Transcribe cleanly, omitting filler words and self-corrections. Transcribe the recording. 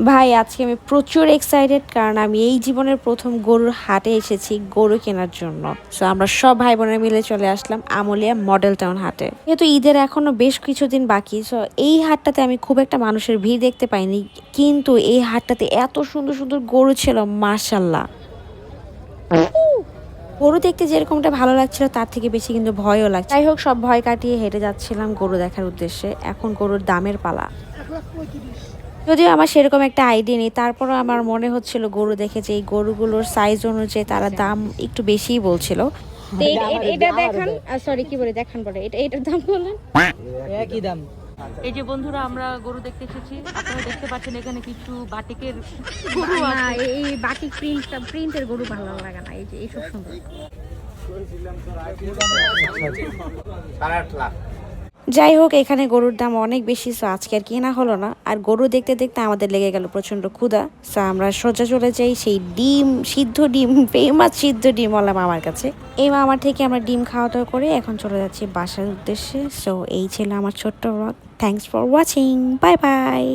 ভাই আজকে আমি প্রচুর এক্সাইটেড, কারণ আমি এই জীবনের প্রথম গরুর হাটে এসেছি গরু কেনার জন্য। সো আমরা সব ভাই বোনেরা মিলে চলে আসলাম আমুলিয়া মডেল টাউন হাটে। যেহেতু ঈদের এখনো বেশ কিছুদিন বাকি, সো এই হাটটাতে আমি খুব একটা মানুষের ভিড় দেখতে পাইনি, কিন্তু এই হাটটাতে এত সুন্দর সুন্দর গরু ছিল, মাশাল্লাহ। গরু দেখতে যেরকমটা ভালো লাগছিল তার থেকে বেশি কিন্তু ভয়ও লাগছে। যাই হোক, সব ভয় কাটিয়ে হেঁটে যাচ্ছিলাম গরু দেখার উদ্দেশ্যে। এখন গরুর দামের পালা। যদিও আমার সেরকম একটা আইডিয়া নেই, তারপরও আমার মনে হচ্ছিল গরু দেখে যে এই গরুগুলোর সাইজ অনুযায়ী তারা দাম একটু বেশিই বলছিল। তো এটা দেখান, সরি কি বলে দেখান বলে এটার দাম বলেন। একই দাম। এই যে বন্ধুরা, আমরা গরু দেখতে এসেছি। আপনারা দেখতে পাচ্ছেন এখানে কিছু বাটিকের গরু না, আছে। এই বাটিক প্রিন্টের গরু ভালো লাগে না, এই যে এইসব সুন্দর। যাই হোক, এখানে গরুর দাম অনেক বেশি, সো আজকে আর কেনা হলো না। আর গরু দেখতে দেখতে আমাদের লেগে গেল প্রচন্ড ক্ষুধা। সো আমরা সোজা চলে যাই সেই সিদ্ধ ডিম, ফেমাস সিদ্ধ ডিমওয়ালা মামার কাছে। এই মামার থেকে আমরা ডিম খাওয়া দাওয়া করে এখন চলে যাচ্ছি বাসার উদ্দেশ্যে। সো এই ছিল আমার ছোট্ট blog. Thanks for watching, bye bye.